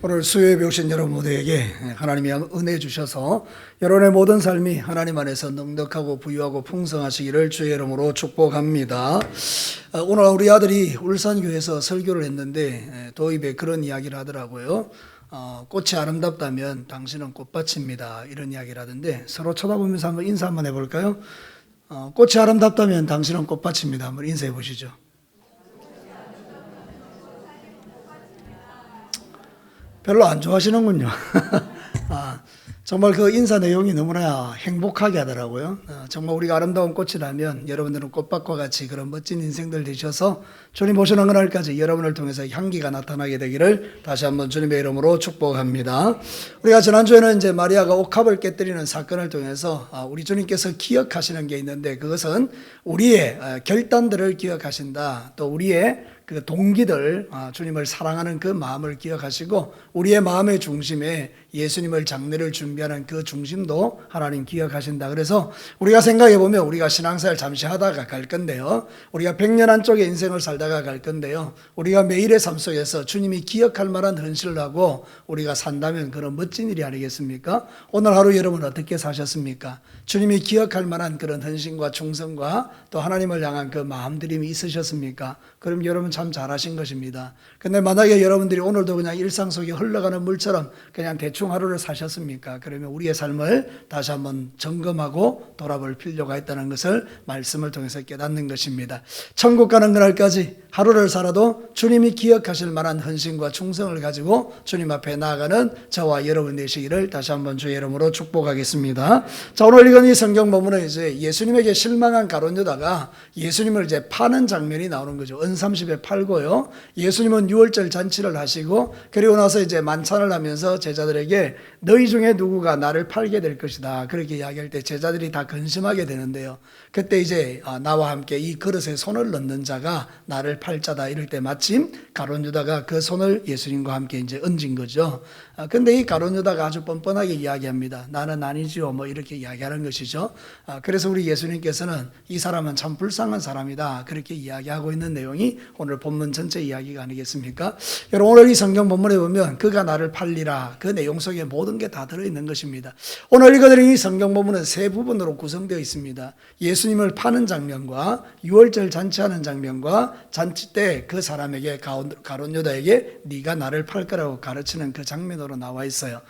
오늘 수요에 배우신 여러분 모두에게 하나님이 은혜 주셔서 여러분의 모든 삶이 하나님 안에서 넉넉하고 부유하고 풍성하시기를 주의 이름으로 축복합니다. 오늘 우리 아들이 울산교회에서 설교를 했는데 도입에 그런 이야기를 하더라고요. 꽃이 아름답다면 당신은 꽃밭입니다. 이런 이야기를 하던데 서로 쳐다보면서 한번 인사 한번 해볼까요? 꽃이 아름답다면 당신은 꽃밭입니다. 한번 인사해 보시죠. 별로 안 좋아하시는군요. 정말 그 인사 내용이 너무나 행복하게 하더라고요. 정말 우리가 아름다운 꽃이라면 여러분들은 꽃밭과 같이 그런 멋진 인생들 되셔서 주님 오시는 그날까지 여러분을 통해서 향기가 나타나게 되기를 다시 한번 주님의 이름으로 축복합니다. 우리가 지난주에는 이제 마리아가 옥합을 깨뜨리는 사건을 통해서 우리 주님께서 기억하시는 게 있는데 그것은 우리의 결단들을 기억하신다. 또 우리의 그 동기들, 주님을 사랑하는 그 마음을 기억하시고 우리의 마음의 중심에 예수님을 장례를 준비하는 그 중심도 하나님 기억하신다. 그래서 우리가 생각해 보면 우리가 신앙생활 잠시 하다가 갈 건데요. 우리가 100년 안쪽의 인생을 살다가 갈 건데요. 우리가 매일의 삶 속에서 주님이 기억할 만한 헌신을 하고 우리가 산다면 그런 멋진 일이 아니겠습니까? 오늘 하루 여러분 어떻게 사셨습니까? 주님이 기억할 만한 그런 헌신과 충성과 또 하나님을 향한 그 마음들임이 있으셨습니까? 그럼 여러분 참 잘하신 것입니다. 근데 만약에 여러분들이 오늘도 그냥 일상 속에 흘러가는 물처럼 그냥 대충 하루를 사셨습니까? 그러면 우리의 삶을 다시 한번 점검하고 돌아볼 필요가 있다는 것을 말씀을 통해서 깨닫는 것입니다. 천국 가는 그날까지 하루를 살아도 주님이 기억하실 만한 헌신과 충성을 가지고 주님 앞에 나아가는 저와 여러분 되시기를 다시 한번 주의 이름으로 축복하겠습니다. 자, 오늘 읽은 이 성경 본문은 이제 예수님에게 실망한 가룟 유다가 예수님을 이제 파는 장면이 나오는 거죠. 은30에 팔고요. 예수님은 유월절 잔치를 하시고 그리고 나서 이제 만찬을 하면서 제자들에게 너희 중에 누구가 나를 팔게 될 것이다. 그렇게 이야기할 때 제자들이 다 근심하게 되는데요. 그때 이제 나와 함께 이 그릇에 손을 넣는 자가 나를 팔 자다. 이럴 때 마침 가룟 유다가 그 손을 예수님과 함께 이제 얹은 거죠. 근데 이 가룟 유다가 아주 뻔뻔하게 이야기합니다. 나는 아니지요. 뭐 이렇게 이야기하는 것이죠. 그래서 우리 예수님께서는 이 사람은 참 불쌍한 사람이다. 그렇게 이야기하고 있는 내용이 오늘 본문 전체 이야기가 아니겠습니까? 여러분 오늘 이 성경 본문에 보면 그가 나를 팔리라 그 내용 속에 모든 게 다 들어있는 것입니다. 오늘 읽어드린 이 성경 본문은 세 부분으로 구성되어 있습니다. 예수님을 파는 장면과 유월절 잔치하는 장면과 잔치 때 그 사람에게 가룟 유다에게 네가 나를 팔 거라고 가르치는 그 장면으로 나와 있어요.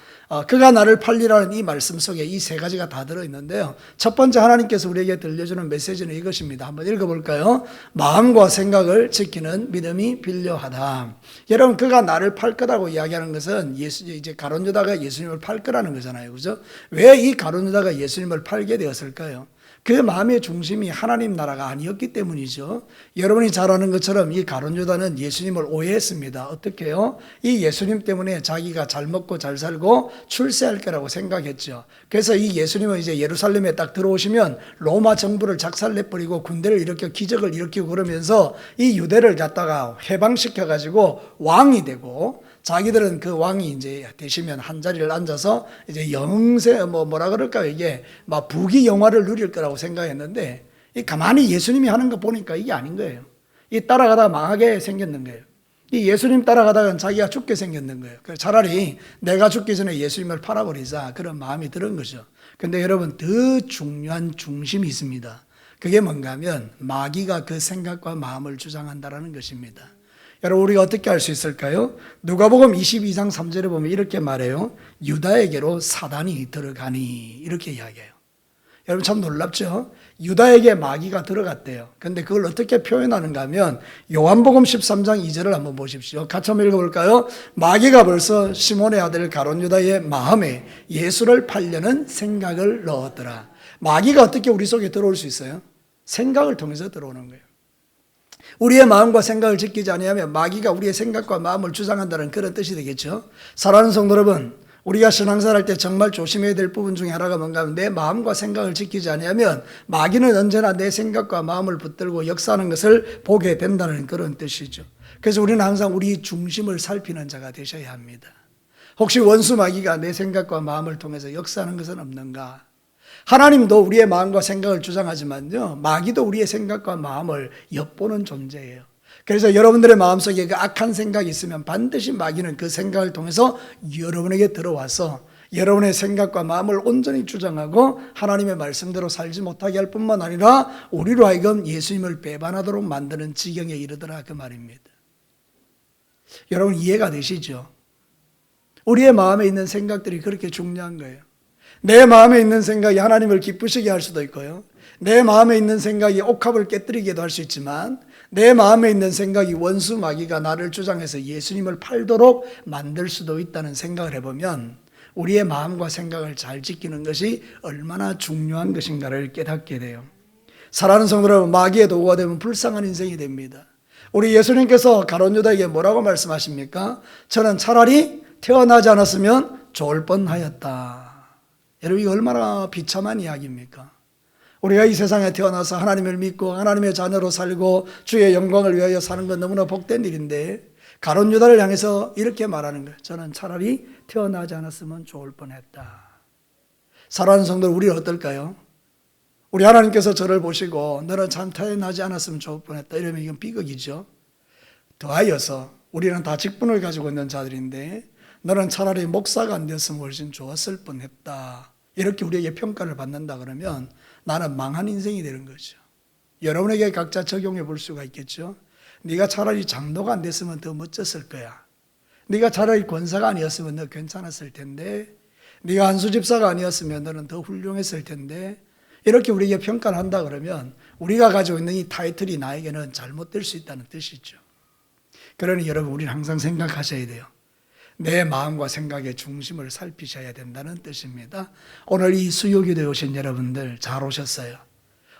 그가 나를 팔리라는 이 말씀 속에 이 세 가지가 다 들어있는데요. 첫 번째 하나님께서 우리에게 들려주는 메시지는 이것입니다. 한번 읽어볼까요? 마음과 생각을 지키는 믿음이 필요하다. 여러분 그가 나를 팔 거라고 이야기하는 것은 이제 가룟 유다가 예수님을 팔 거라는 거잖아요. 그죠? 왜 이 가룟 유다가 예수님을 팔게 되었을까요? 그 마음의 중심이 하나님 나라가 아니었기 때문이죠. 여러분이 잘 아는 것처럼 이 가룟 유다는 예수님을 오해했습니다. 어떻게요? 이 예수님 때문에 자기가 잘 먹고 잘 살고 출세할 거라고 생각했죠. 그래서 이 예수님은 이제 예루살렘에 딱 들어오시면 로마 정부를 작살내버리고 군대를 일으켜 기적을 일으키고 그러면서 이 유대를 갖다가 해방시켜가지고 왕이 되고 자기들은 그 왕이 이제 되시면 한 자리를 앉아서 이제 영세 뭐라 그럴까요? 이게 막 부귀 영화를 누릴 거라고 생각했는데 이 가만히 예수님이 하는 거 보니까 이게 아닌 거예요. 이 따라가다 망하게 생겼는 거예요. 이 예수님 따라가다가 자기가 죽게 생겼는 거예요. 그래서 차라리 내가 죽기 전에 예수님을 팔아버리자 그런 마음이 드는 거죠. 근데 여러분 더 중요한 중심이 있습니다. 그게 뭔가 하면 마귀가 그 생각과 마음을 주장한다는 것입니다. 여러분 우리가 어떻게 알 수 있을까요? 누가복음 22장 3절에 보면 이렇게 말해요. 유다에게로 사단이 들어가니 이렇게 이야기해요. 여러분 참 놀랍죠? 유다에게 마귀가 들어갔대요. 근데 그걸 어떻게 표현하는가 하면 요한복음 13장 2절을 한번 보십시오. 같이 한번 읽어볼까요? 마귀가 벌써 시몬의 아들 가룟 유다의 마음에 예수를 팔려는 생각을 넣었더라. 마귀가 어떻게 우리 속에 들어올 수 있어요? 생각을 통해서 들어오는 거예요. 우리의 마음과 생각을 지키지 아니하면 마귀가 우리의 생각과 마음을 주장한다는 그런 뜻이 되겠죠. 사랑하는 성도 여러분, 우리가 신앙생활 할 때 정말 조심해야 될 부분 중에 하나가 뭔가 하면 내 마음과 생각을 지키지 아니하면 마귀는 언제나 내 생각과 마음을 붙들고 역사하는 것을 보게 된다는 그런 뜻이죠. 그래서 우리는 항상 우리 중심을 살피는 자가 되셔야 합니다. 혹시 원수 마귀가 내 생각과 마음을 통해서 역사하는 것은 없는가? 하나님도 우리의 마음과 생각을 주장하지만요, 마귀도 우리의 생각과 마음을 엿보는 존재예요. 그래서 여러분들의 마음속에 그 악한 생각이 있으면 반드시 마귀는 그 생각을 통해서 여러분에게 들어와서 여러분의 생각과 마음을 온전히 주장하고 하나님의 말씀대로 살지 못하게 할 뿐만 아니라 우리로 하여금 예수님을 배반하도록 만드는 지경에 이르더라 그 말입니다. 여러분 이해가 되시죠? 우리의 마음에 있는 생각들이 그렇게 중요한 거예요. 내 마음에 있는 생각이 하나님을 기쁘시게 할 수도 있고요. 내 마음에 있는 생각이 옥합을 깨뜨리기도 할 수 있지만 내 마음에 있는 생각이 원수 마귀가 나를 주장해서 예수님을 팔도록 만들 수도 있다는 생각을 해보면 우리의 마음과 생각을 잘 지키는 것이 얼마나 중요한 것인가를 깨닫게 돼요. 사랑하는 성도 여러분, 마귀의 도구가 되면 불쌍한 인생이 됩니다. 우리 예수님께서 가룟 유다에게 뭐라고 말씀하십니까? 저는 차라리 태어나지 않았으면 좋을 뻔하였다. 여러분 이거 얼마나 비참한 이야기입니까? 우리가 이 세상에 태어나서 하나님을 믿고 하나님의 자녀로 살고 주의 영광을 위하여 사는 건 너무나 복된 일인데 가룟 유다를 향해서 이렇게 말하는 거예요. 저는 차라리 태어나지 않았으면 좋을 뻔했다. 사랑하는 성도들, 우리는 어떨까요? 우리 하나님께서 저를 보시고 너는 참 태어나지 않았으면 좋을 뻔했다 이러면 이건 비극이죠. 더하여서 우리는 다 직분을 가지고 있는 자들인데 너는 차라리 목사가 안 되었으면 훨씬 좋았을 뻔했다. 이렇게 우리에게 평가를 받는다 그러면 나는 망한 인생이 되는 거죠. 여러분에게 각자 적용해 볼 수가 있겠죠. 네가 차라리 장로가 안 됐으면 더 멋졌을 거야. 네가 차라리 권사가 아니었으면 너 괜찮았을 텐데, 네가 한수 집사가 아니었으면 너는 더 훌륭했을 텐데, 이렇게 우리에게 평가를 한다 그러면 우리가 가지고 있는 이 타이틀이 나에게는 잘못될 수 있다는 뜻이죠. 그러니 여러분 우리는 항상 생각하셔야 돼요. 내 마음과 생각의 중심을 살피셔야 된다는 뜻입니다. 오늘 이 수요기도에 오신 여러분들 잘 오셨어요.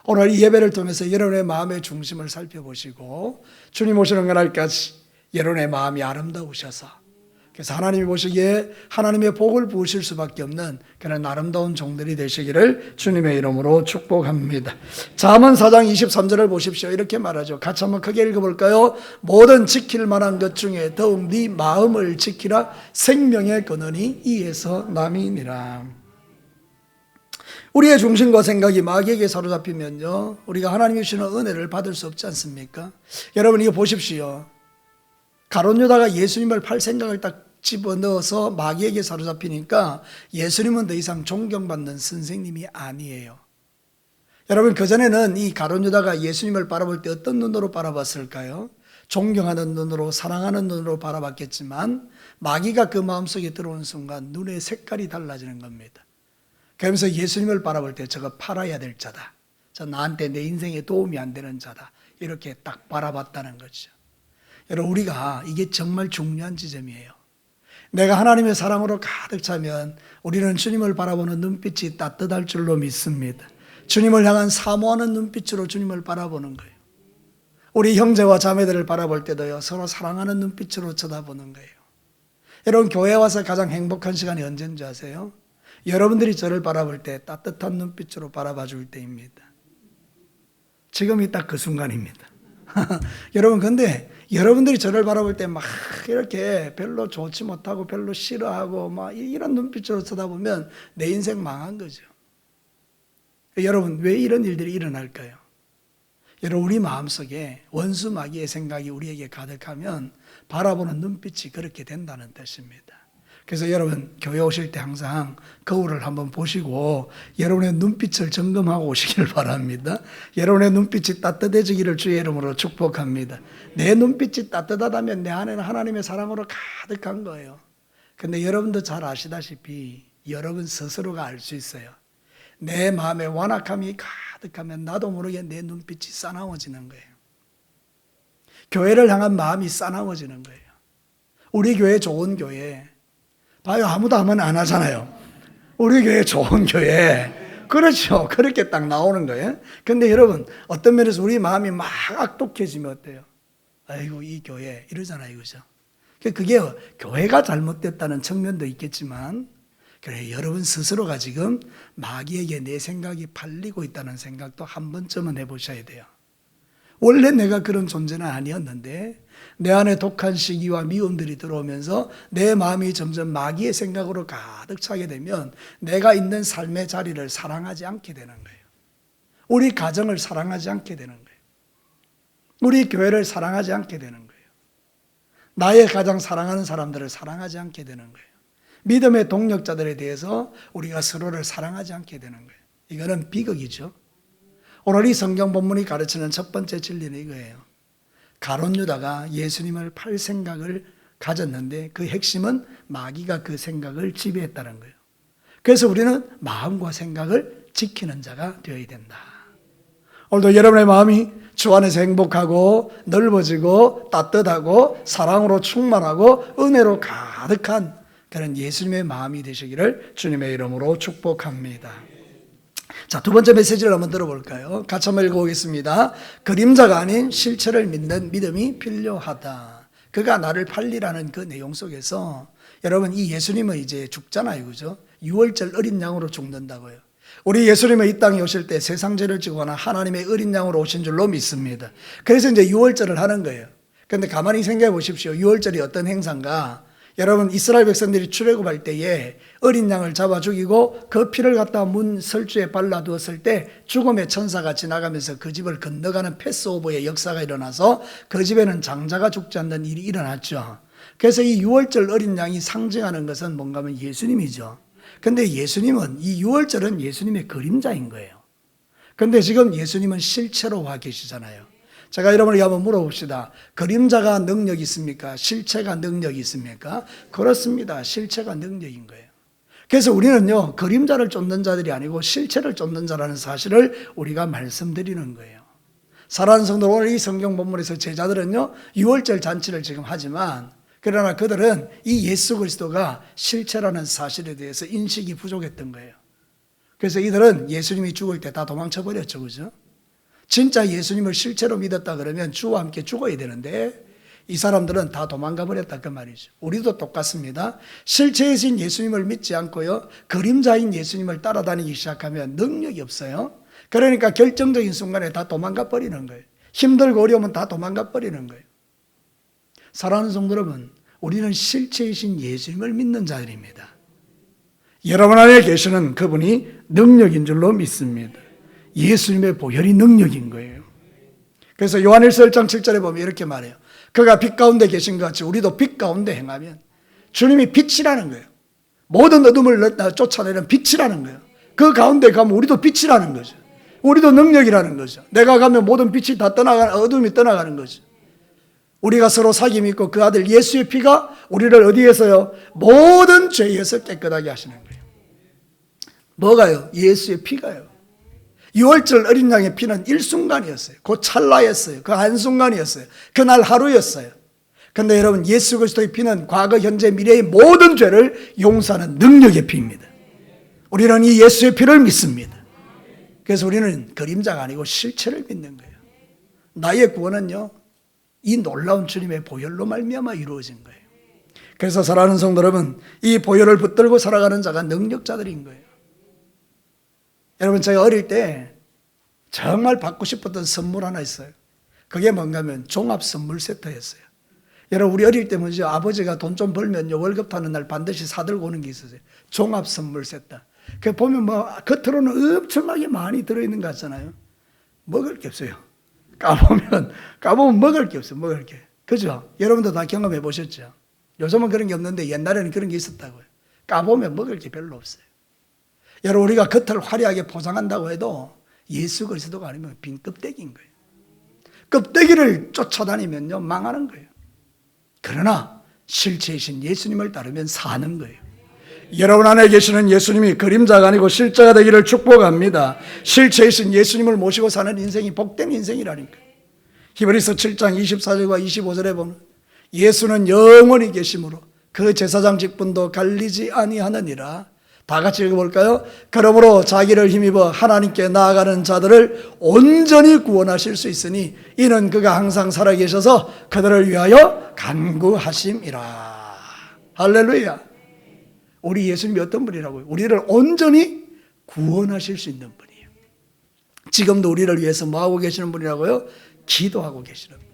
오늘 이 예배를 통해서 여러분의 마음의 중심을 살펴보시고 주님 오시는 그날까지 여러분의 마음이 아름다우셔서 그래서 하나님이 보시기에 하나님의 복을 부으실 수밖에 없는 그런 아름다운 종들이 되시기를 주님의 이름으로 축복합니다. 잠언 4장 23절을 보십시오. 이렇게 말하죠. 같이 한번 크게 읽어볼까요? 모든 지킬 만한 것 중에 더욱 네 마음을 지키라. 생명의 근원이 이에서 남이니라. 우리의 중심과 생각이 마귀에게 사로잡히면요, 우리가 하나님이 주시는 은혜를 받을 수 없지 않습니까? 여러분 이거 보십시오. 가룟 유다가 예수님을 팔 생각을 딱 집어넣어서 마귀에게 사로잡히니까 예수님은 더 이상 존경받는 선생님이 아니에요. 여러분 그전에는 이 가룟 유다가 예수님을 바라볼 때 어떤 눈으로 바라봤을까요? 존경하는 눈으로, 사랑하는 눈으로 바라봤겠지만 마귀가 그 마음속에 들어오는 순간 눈의 색깔이 달라지는 겁니다. 그러면서 예수님을 바라볼 때 저거 팔아야 될 자다. 저 나한테 내 인생에 도움이 안 되는 자다. 이렇게 딱 바라봤다는 거죠. 여러분 우리가 이게 정말 중요한 지점이에요. 내가 하나님의 사랑으로 가득 차면 우리는 주님을 바라보는 눈빛이 따뜻할 줄로 믿습니다. 주님을 향한 사모하는 눈빛으로 주님을 바라보는 거예요. 우리 형제와 자매들을 바라볼 때도요, 서로 사랑하는 눈빛으로 쳐다보는 거예요. 여러분 교회 와서 가장 행복한 시간이 언제인지 아세요? 여러분들이 저를 바라볼 때 따뜻한 눈빛으로 바라봐 줄 때입니다. 지금이 딱 그 순간입니다. 여러분 근데 여러분들이 저를 바라볼 때 막 이렇게 별로 좋지 못하고 별로 싫어하고 막 이런 눈빛으로 쳐다보면 내 인생 망한 거죠. 여러분 왜 이런 일들이 일어날까요? 여러분 우리 마음속에 원수 마귀의 생각이 우리에게 가득하면 바라보는 눈빛이 그렇게 된다는 뜻입니다. 그래서 여러분 교회 오실 때 항상 거울을 한번 보시고 여러분의 눈빛을 점검하고 오시길 바랍니다. 여러분의 눈빛이 따뜻해지기를 주의 이름으로 축복합니다. 내 눈빛이 따뜻하다면 내 안에는 하나님의 사랑으로 가득한 거예요. 근데 여러분도 잘 아시다시피 여러분 스스로가 알 수 있어요. 내 마음에 완악함이 가득하면 나도 모르게 내 눈빛이 싸나워지는 거예요. 교회를 향한 마음이 싸나워지는 거예요. 우리 교회 좋은 교회 봐요. 아무도 하면 안 하잖아요. 우리 교회 좋은 교회. 그렇죠. 그렇게 딱 나오는 거예요. 근데 여러분, 어떤 면에서 우리 마음이 막 악독해지면 어때요? 아이고, 이 교회. 이러잖아요. 그죠? 그게 교회가 잘못됐다는 측면도 있겠지만, 그래, 여러분 스스로가 지금 마귀에게 내 생각이 팔리고 있다는 생각도 한 번쯤은 해보셔야 돼요. 원래 내가 그런 존재는 아니었는데 내 안에 독한 시기와 미움들이 들어오면서 내 마음이 점점 마귀의 생각으로 가득 차게 되면 내가 있는 삶의 자리를 사랑하지 않게 되는 거예요. 우리 가정을 사랑하지 않게 되는 거예요. 우리 교회를 사랑하지 않게 되는 거예요. 나의 가장 사랑하는 사람들을 사랑하지 않게 되는 거예요. 믿음의 동력자들에 대해서 우리가 서로를 사랑하지 않게 되는 거예요. 이거는 비극이죠. 오늘 이 성경 본문이 가르치는 첫 번째 진리는 이거예요. 가룟 유다가 예수님을 팔 생각을 가졌는데 그 핵심은 마귀가 그 생각을 지배했다는 거예요. 그래서 우리는 마음과 생각을 지키는 자가 되어야 된다. 오늘도 여러분의 마음이 주 안에서 행복하고 넓어지고 따뜻하고 사랑으로 충만하고 은혜로 가득한 그런 예수님의 마음이 되시기를 주님의 이름으로 축복합니다. 자, 두 번째 메시지를 한번 들어볼까요? 같이 한번 읽어보겠습니다. 그림자가 아닌 실체를 믿는 믿음이 필요하다. 그가 나를 팔리라는 그 내용 속에서 여러분 이 예수님은 이제 죽잖아요. 그죠? 6월절 어린 양으로 죽는다고요. 우리 예수님은 이 땅에 오실 때 세상 죄를 지거나 하나님의 어린 양으로 오신 줄로 믿습니다. 그래서 이제 6월절을 하는 거예요. 그런데 가만히 생각해 보십시오. 6월절이 어떤 행사인가? 여러분 이스라엘 백성들이 출애굽할 때에 어린 양을 잡아 죽이고 그 피를 갖다 문 설주에 발라두었을 때 죽음의 천사가 지나가면서 그 집을 건너가는 패스오버의 역사가 일어나서 그 집에는 장자가 죽지 않는 일이 일어났죠. 그래서 이 6월절 어린 양이 상징하는 것은 뭔가 하면 예수님이죠. 근데 예수님은 이 6월절은 예수님의 그림자인 거예요. 근데 지금 예수님은 실체로 와 계시잖아요. 제가 여러분에게 한번 물어봅시다. 그림자가 능력이 있습니까? 실체가 능력이 있습니까? 그렇습니다. 실체가 능력인 거예요. 그래서 우리는요, 그림자를 쫓는 자들이 아니고 실체를 쫓는 자라는 사실을 우리가 말씀드리는 거예요. 사랑하는 성도, 오늘 이 성경 본문에서 제자들은요, 6월절 잔치를 지금 하지만 그러나 그들은 이 예수 그리스도가 실체라는 사실에 대해서 인식이 부족했던 거예요. 그래서 이들은 예수님이 죽을 때 다 도망쳐 버렸죠. 그죠? 진짜 예수님을 실체로 믿었다 그러면 주와 함께 죽어야 되는데 이 사람들은 다 도망가 버렸다 그 말이죠. 우리도 똑같습니다. 실체이신 예수님을 믿지 않고요, 그림자인 예수님을 따라다니기 시작하면 능력이 없어요. 그러니까 결정적인 순간에 다 도망가 버리는 거예요. 힘들고 어려우면 다 도망가 버리는 거예요. 사랑하는 성도 여러분, 우리는 실체이신 예수님을 믿는 자들입니다. 여러분 안에 계시는 그분이 능력인 줄로 믿습니다. 예수님의 보혈이 능력인 거예요. 그래서 요한일서 1장 7절에 보면 이렇게 말해요. 그가 빛 가운데 계신 것 같이 우리도 빛 가운데 행하면, 주님이 빛이라는 거예요. 모든 어둠을 쫓아내는 빛이라는 거예요. 그 가운데 가면 우리도 빛이라는 거죠. 우리도 능력이라는 거죠. 내가 가면 모든 빛이 다 떠나가는, 어둠이 떠나가는 거죠. 우리가 서로 사귐이 있고 그 아들 예수의 피가 우리를 어디에서요? 모든 죄에서 깨끗하게 하시는 거예요. 뭐가요? 예수의 피가요. 6월절 어린 양의 피는 일순간이었어요. 그 찰나였어요. 그 한순간이었어요. 그날 하루였어요. 그런데 여러분, 예수 그리스도의 피는 과거, 현재, 미래의 모든 죄를 용서하는 능력의 피입니다. 우리는 이 예수의 피를 믿습니다. 그래서 우리는 그림자가 아니고 실체를 믿는 거예요. 나의 구원은요, 이 놀라운 주님의 보혈로 말미암아 이루어진 거예요. 그래서 사랑하는 성도 여러분, 이 보혈을 붙들고 살아가는 자가 능력자들인 거예요. 여러분, 제가 어릴 때 정말 받고 싶었던 선물 하나 있어요. 그게 뭔가 하면 종합 선물 세트였어요. 여러분, 우리 어릴 때 뭐죠? 아버지가 돈 좀 벌면요, 월급 타는 날 반드시 사들고 오는 게 있었어요. 종합 선물 세트. 그 보면 뭐 겉으로는 엄청나게 많이 들어있는 것 같잖아요. 먹을 게 없어요. 까보면 먹을 게 없어요. 먹을 게. 그죠? 여러분도 다 경험해 보셨죠? 요즘은 그런 게 없는데 옛날에는 그런 게 있었다고요. 까보면 먹을 게 별로 없어요. 여러분, 우리가 겉을 화려하게 포장한다고 해도 예수 그리스도가 아니면 빈 껍데기인 거예요. 껍데기를 쫓아다니면요, 망하는 거예요. 그러나 실체이신 예수님을 따르면 사는 거예요. 여러분 안에 계시는 예수님이 그림자가 아니고 실제가 되기를 축복합니다. 실체이신 예수님을 모시고 사는 인생이 복된 인생이라니까. 히브리서 7장 24절과 25절에 보면 예수는 영원히 계심으로 그 제사장 직분도 갈리지 아니하느니라. 다 같이 읽어볼까요? 그러므로 자기를 힘입어 하나님께 나아가는 자들을 온전히 구원하실 수 있으니 이는 그가 항상 살아계셔서 그들을 위하여 간구하심이라. 할렐루야. 우리 예수님이 어떤 분이라고요? 우리를 온전히 구원하실 수 있는 분이에요. 지금도 우리를 위해서 뭐하고 계시는 분이라고요? 기도하고 계시는 분.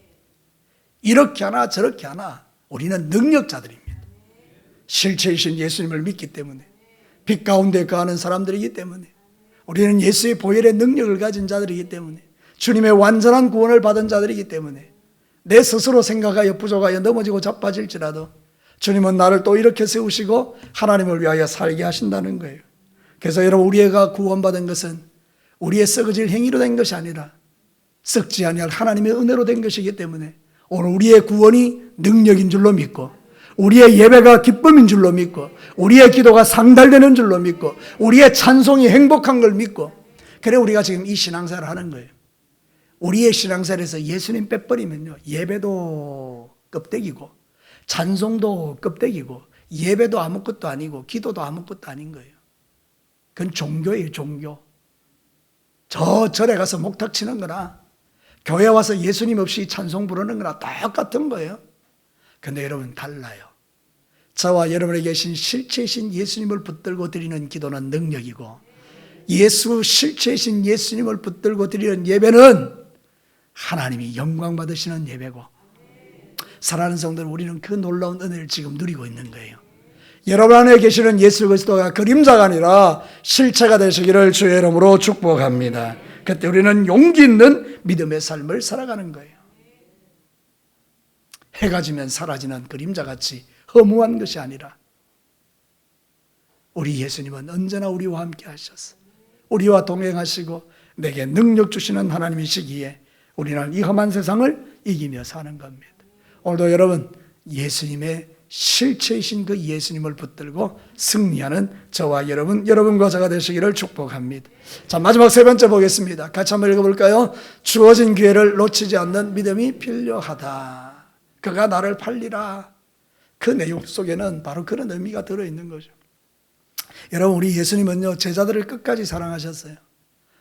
이렇게 하나 저렇게 하나 우리는 능력자들입니다. 실체이신 예수님을 믿기 때문에, 빛 가운데 거하는 사람들이기 때문에, 우리는 예수의 보혈의 능력을 가진 자들이기 때문에, 주님의 완전한 구원을 받은 자들이기 때문에 내 스스로 생각하여 부족하여 넘어지고 자빠질지라도 주님은 나를 또 이렇게 세우시고 하나님을 위하여 살게 하신다는 거예요. 그래서 여러분, 우리가 구원받은 것은 우리의 썩어질 행위로 된 것이 아니라 썩지 아니할 하나님의 은혜로 된 것이기 때문에 오늘 우리의 구원이 능력인 줄로 믿고, 우리의 예배가 기쁨인 줄로 믿고, 우리의 기도가 상달되는 줄로 믿고, 우리의 찬송이 행복한 걸 믿고, 그래 우리가 지금 이 신앙생활을 하는 거예요. 우리의 신앙생활에서 예수님 빼버리면요, 예배도 껍데기고 찬송도 껍데기고 예배도 아무것도 아니고 기도도 아무것도 아닌 거예요. 그건 종교예요, 종교. 저 절에 가서 목탁 치는 거나 교회 와서 예수님 없이 찬송 부르는 거나 똑같은 거예요. 근데 여러분, 달라요. 저와 여러분에게 계신 실체이신 예수님을 붙들고 드리는 기도는 능력이고, 예수 실체이신 예수님을 붙들고 드리는 예배는 하나님이 영광 받으시는 예배고, 사랑하는 성도들, 우리는 그 놀라운 은혜를 지금 누리고 있는 거예요. 여러분 안에 계시는 예수 그리스도가 그림자가 아니라 실체가 되시기를 주의 이름으로 축복합니다. 그때 우리는 용기 있는 믿음의 삶을 살아가는 거예요. 해가 지면 사라지는 그림자같이 허무한 것이 아니라 우리 예수님은 언제나 우리와 함께 하셔서 우리와 동행하시고 내게 능력 주시는 하나님이시기에 우리는 이 험한 세상을 이기며 사는 겁니다. 오늘도 여러분, 예수님의 실체이신 그 예수님을 붙들고 승리하는 저와 여러분과 제가 되시기를 축복합니다. 자, 마지막 세 번째 보겠습니다. 같이 한번 읽어볼까요? 주어진 기회를 놓치지 않는 믿음이 필요하다. 그가 나를 팔리라. 그 내용 속에는 바로 그런 의미가 들어있는 거죠. 여러분, 우리 예수님은요, 제자들을 끝까지 사랑하셨어요.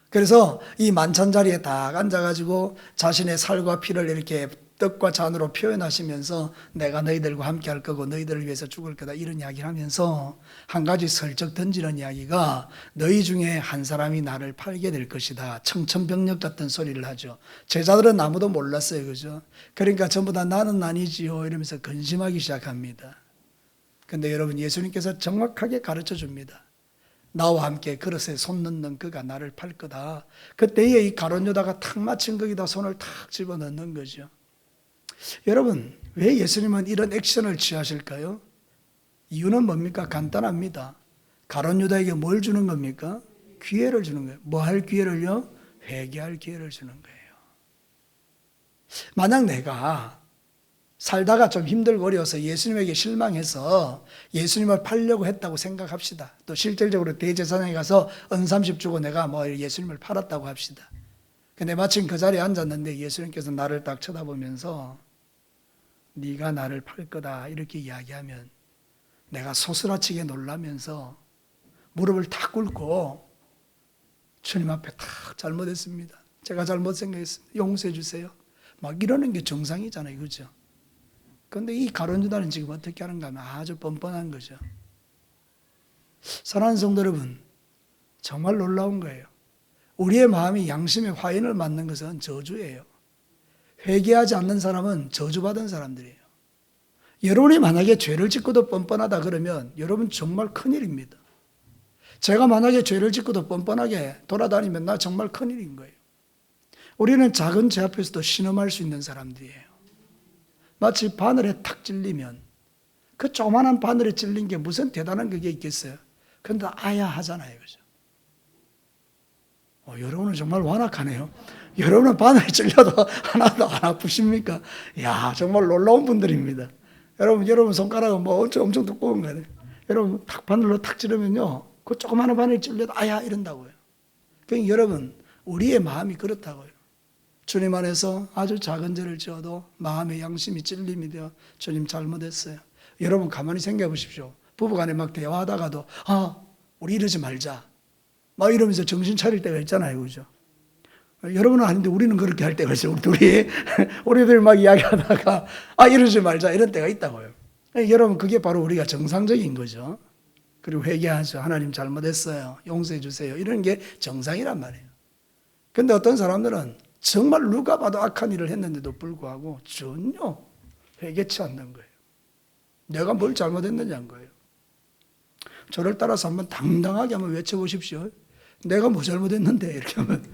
그래서 이 만찬자리에 딱 앉아가지고 자신의 살과 피를 이렇게 떡과 잔으로 표현하시면서 내가 너희들과 함께 할 거고 너희들을 위해서 죽을 거다, 이런 이야기를 하면서 한 가지 슬쩍 던지는 이야기가, 너희 중에 한 사람이 나를 팔게 될 것이다. 청천벽력 같은 소리를 하죠. 제자들은 아무도 몰랐어요. 그죠? 그러니까 전부 다 나는 아니지요 이러면서 근심하기 시작합니다. 근데 여러분, 예수님께서 정확하게 가르쳐 줍니다. 나와 함께 그릇에 손 넣는 그가 나를 팔 거다. 그때에 이 가룟 유다가 탁 맞힌 거기다 손을 탁 집어넣는 거죠. 여러분, 왜 예수님은 이런 액션을 취하실까요? 이유는 뭡니까? 간단합니다. 가룟 유다에게 뭘 주는 겁니까? 기회를 주는 거예요. 뭐 할 기회를요? 회개할 기회를 주는 거예요. 만약 내가 살다가 좀 힘들고 어려워서 예수님에게 실망해서 예수님을 팔려고 했다고 생각합시다. 또 실질적으로 대제사장에 가서 은 30 주고 내가 뭐 예수님을 팔았다고 합시다. 근데 마침 그 자리에 앉았는데 예수님께서 나를 딱 쳐다보면서 네가 나를 팔 거다 이렇게 이야기하면 내가 소스라치게 놀라면서 무릎을 탁 꿇고 주님 앞에 탁 잘못했습니다. 제가 잘못 생각했습니다. 용서해 주세요. 막 이러는 게 정상이잖아요. 그렇죠? 그런데 이 가룟 유다는 지금 어떻게 하는가 하면 아주 뻔뻔한 거죠. 사랑하는 성도 여러분, 정말 놀라운 거예요. 우리의 마음이 양심의 화인을 맞는 것은 저주예요. 회개하지 않는 사람은 저주받은 사람들이에요. 여러분이 만약에 죄를 짓고도 뻔뻔하다 그러면 여러분 정말 큰일입니다. 제가 만약에 죄를 짓고도 뻔뻔하게 돌아다니면 나 정말 큰일인 거예요. 우리는 작은 죄 앞에서도 신음할 수 있는 사람들이에요. 마치 바늘에 탁 찔리면 그 조그만한 바늘에 찔린 게 무슨 대단한 그게 있겠어요? 그런데 아야 하잖아요. 그죠? 여러분은 정말 완악하네요. 여러분은 바늘에 찔려도 하나도 안 아프십니까? 이야, 정말 놀라운 분들입니다. 여러분 손가락은 뭐 엄청 두꺼운 거예요. 여러분 탁 바늘로 탁 찌르면요, 그 조그마한 바늘에 찔려도 아야 이런다고요. 그러니까 여러분, 우리의 마음이 그렇다고요. 주님 안에서 아주 작은 죄를 지어도 마음의 양심이 찔림이 되어 주님 잘못했어요. 여러분 가만히 생각해 보십시오. 부부간에 막 대화하다가도 우리 이러지 말자 막 이러면서 정신 차릴 때가 있잖아요. 그죠? 여러분은 아닌데 우리는 그렇게 할 때가 있어요. 우리들 막 이야기하다가 이러지 말자 이런 때가 있다고요. 여러분, 그게 바로 우리가 정상적인 거죠. 그리고 회개하죠. 하나님 잘못했어요. 용서해 주세요. 이런 게 정상이란 말이에요. 그런데 어떤 사람들은 정말 누가 봐도 악한 일을 했는데도 불구하고 전혀 회개치 않는 거예요. 내가 뭘 잘못했느냐는 거예요. 저를 따라서 한번 당당하게 한번 외쳐보십시오. 내가 뭐 잘못했는데 이렇게 하면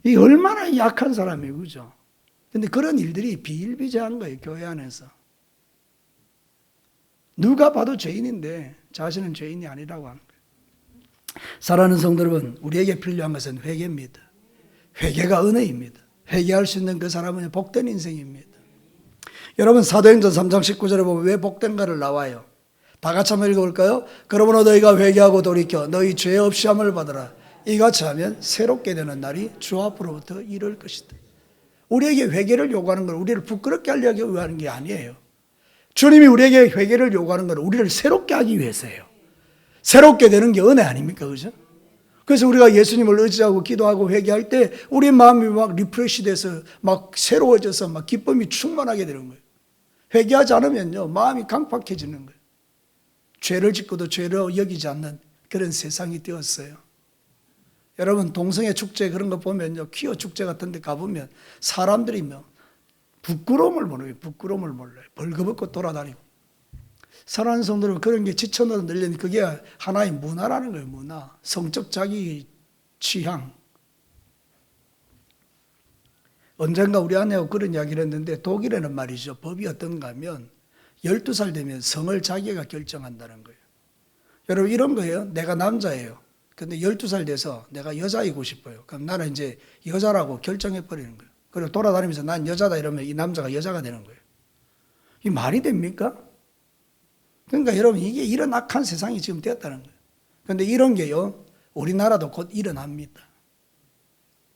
이 얼마나 약한 사람이에요, 그죠? 근데 그런 일들이 비일비재한 거예요, 교회 안에서. 누가 봐도 죄인인데 자신은 죄인이 아니라고 하는 거예요. 사랑하는 성도 여러분, 우리에게 필요한 것은 회개입니다. 회개가 은혜입니다. 회개할 수 있는 그 사람은 복된 인생입니다. 여러분, 사도행전 3장 19절에 보면 왜 복된가를 나와요. 다 같이 한번 읽어볼까요? 그러므로 너희가 회개하고 돌이켜 너희 죄 없이 함을 받으라. 이같이 하면 새롭게 되는 날이 주 앞으로부터 이를 것이다. 우리에게 회개를 요구하는 건 우리를 부끄럽게 하려고 하는 게 아니에요. 주님이 우리에게 회개를 요구하는 건 우리를 새롭게 하기 위해서예요. 새롭게 되는 게 은혜 아닙니까? 그죠? 그래서 우리가 예수님을 의지하고 기도하고 회개할 때 우리 마음이 막 리프레시 돼서 막 새로워져서 막 기쁨이 충만하게 되는 거예요. 회개하지 않으면요, 마음이 강팍해지는 거예요. 죄를 짓고도 죄로 여기지 않는 그런 세상이 되었어요. 여러분, 동성애 축제 그런 거 보면요, 퀴어 축제 같은 데 가보면 사람들이 부끄러움을 모르요. 부끄러움을 몰라요. 벌거벗고 돌아다니고. 사랑하는 성도는 그런 게 지쳐서 늘리는 그게 하나의 문화라는 거예요. 문화. 성적 자기 취향. 언젠가 우리 아내하고 그런 이야기를 했는데 독일에는 말이죠. 법이 어떤가 하면 12살 되면 성을 자기가 결정한다는 거예요. 여러분, 이런 거예요. 내가 남자예요. 근데 12살 돼서 내가 여자이고 싶어요. 그럼 나는 이제 여자라고 결정해버리는 거예요. 그리고 돌아다니면서 난 여자다 이러면 이 남자가 여자가 되는 거예요. 이 말이 됩니까? 그러니까 여러분, 이게 이런 악한 세상이 지금 되었다는 거예요. 그런데 이런 게요, 우리나라도 곧 일어납니다.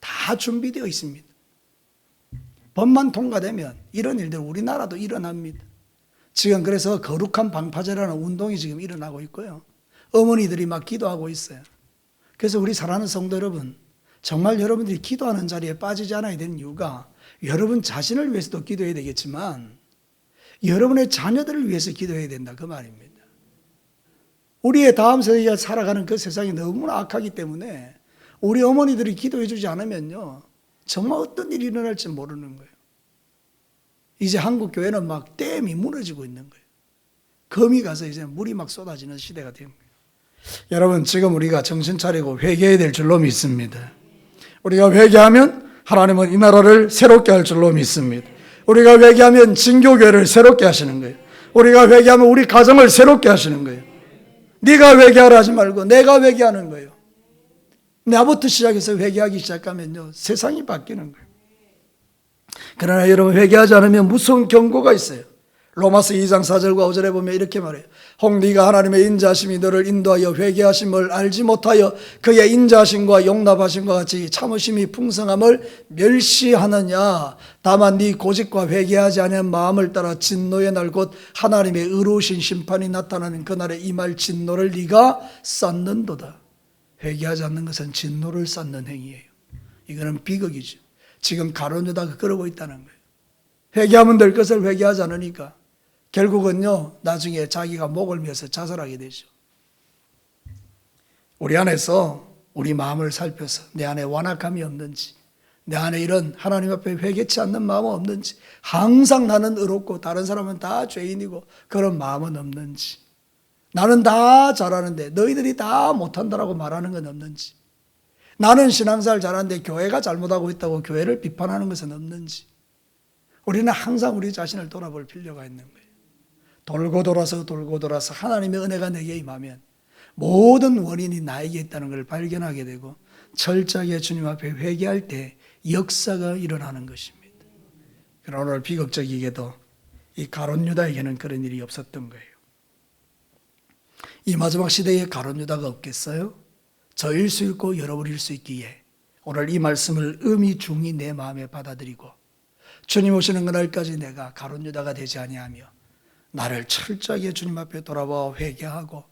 다 준비되어 있습니다. 법만 통과되면 이런 일들 우리나라도 일어납니다. 지금 그래서 거룩한 방파제라는 운동이 지금 일어나고 있고요. 어머니들이 막 기도하고 있어요. 그래서 우리 사랑하는 성도 여러분, 정말 여러분들이 기도하는 자리에 빠지지 않아야 되는 이유가 여러분 자신을 위해서도 기도해야 되겠지만 여러분의 자녀들을 위해서 기도해야 된다, 그 말입니다. 우리의 다음 세대가 살아가는 그 세상이 너무나 악하기 때문에 우리 어머니들이 기도해 주지 않으면요, 정말 어떤 일이 일어날지 모르는 거예요. 이제 한국 교회는 막 댐이 무너지고 있는 거예요. 금이 가서 이제 물이 막 쏟아지는 시대가 된 거예요. 여러분, 지금 우리가 정신 차리고 회개해야 될 줄로 믿습니다. 우리가 회개하면 하나님은 이 나라를 새롭게 할 줄로 믿습니다. 우리가 회개하면 진교교회를 새롭게 하시는 거예요. 우리가 회개하면 우리 가정을 새롭게 하시는 거예요. 네가 회개하라 하지 말고 내가 회개하는 거예요. 나부터 시작해서 회개하기 시작하면요, 세상이 바뀌는 거예요. 그러나 여러분, 회개하지 않으면 무서운 경고가 있어요. 로마서 2장 4절과 5절에 보면 이렇게 말해요. 혹 네가 하나님의 인자하심이 너를 인도하여 회개하심을 알지 못하여 그의 인자하심과 용납하심과 같이 참으심이 풍성함을 멸시하느냐. 다만 네 고집과 회개하지 않은 마음을 따라 진노의 날 곧 하나님의 의로우신 심판이 나타나는 그날에 임할 진노를 네가 쌓는도다. 회개하지 않는 것은 진노를 쌓는 행위예요. 이거는 비극이죠. 지금 가룟 유다가 그러고 있다는 거예요. 회개하면 될 것을 회개하지 않으니까 결국은요, 나중에 자기가 목을 메서 자살하게 되죠. 우리 안에서 우리 마음을 살펴서 내 안에 완악함이 없는지, 내 안에 이런 하나님 앞에 회개치 않는 마음은 없는지, 항상 나는 의롭고 다른 사람은 다 죄인이고 그런 마음은 없는지, 나는 다 잘하는데 너희들이 다 못한다라고 말하는 건 없는지, 나는 신앙생활 잘하는데 교회가 잘못하고 있다고 교회를 비판하는 것은 없는지, 우리는 항상 우리 자신을 돌아볼 필요가 있는 거예요. 돌고 돌아서 하나님의 은혜가 내게 임하면 모든 원인이 나에게 있다는 걸 발견하게 되고 철저하게 주님 앞에 회개할 때 역사가 일어나는 것입니다. 그러나 오늘 비극적이게도 이 가룟 유다에게는 그런 일이 없었던 거예요. 이 마지막 시대에 가룟 유다가 없겠어요? 저일 수 있고 여러분일 수 있기에 오늘 이 말씀을 의미중히 내 마음에 받아들이고 주님 오시는 그날까지 내가 가룟 유다가 되지 아니하며 나를 철저하게 주님 앞에 돌아와 회개하고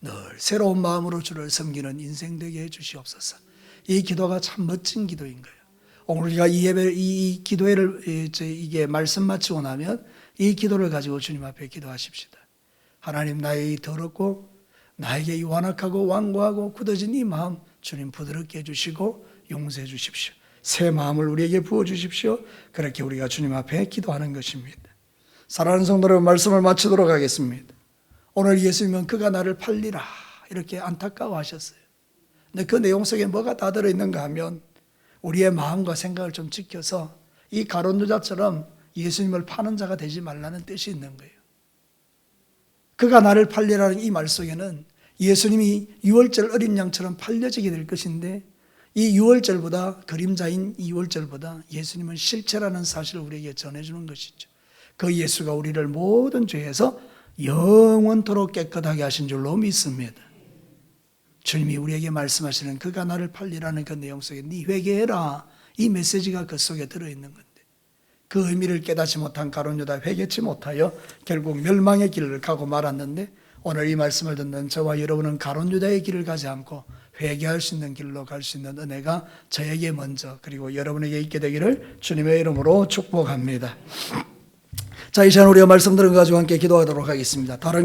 늘 새로운 마음으로 주를 섬기는 인생 되게 해 주시옵소서. 이 기도가 참 멋진 기도인 거예요. 오늘 우리가 이 기도회를 이게 말씀 마치고 나면 이 기도를 가지고 주님 앞에 기도하십시다. 하나님, 나의 이 더럽고 나에게 이 완악하고 완고하고 굳어진 이 마음 주님 부드럽게 해주시고 용서해 주십시오. 새 마음을 우리에게 부어주십시오. 그렇게 우리가 주님 앞에 기도하는 것입니다. 사랑하는 성도 여러분, 말씀을 마치도록 하겠습니다. 오늘 예수님은 그가 나를 팔리라 이렇게 안타까워하셨어요. 근데 그 내용 속에 뭐가 다 들어있는가 하면 우리의 마음과 생각을 좀 지켜서 이 가룟 유다처럼 예수님을 파는 자가 되지 말라는 뜻이 있는 거예요. 그가 나를 팔리라는 이 말 속에는 예수님이 유월절 어린 양처럼 팔려지게 될 것인데 이 유월절보다 그림자인 이 유월절보다 예수님은 실체라는 사실을 우리에게 전해주는 것이죠. 그 예수가 우리를 모든 죄에서 영원토록 깨끗하게 하신 줄로 믿습니다. 주님이 우리에게 말씀하시는 그가 나를 팔리라는 그 내용 속에 네 회개해라, 이 메시지가 그 속에 들어있는 건데 그 의미를 깨닫지 못한 가룟 유다, 회개치 못하여 결국 멸망의 길을 가고 말았는데 오늘 이 말씀을 듣는 저와 여러분은 가룟 유다의 길을 가지 않고 회개할 수 있는 길로 갈 수 있는 은혜가 저에게 먼저 그리고 여러분에게 있게 되기를 주님의 이름으로 축복합니다. 자, 이 시간 우리가 말씀 들은 거 가지고 함께 기도하도록 하겠습니다. 다른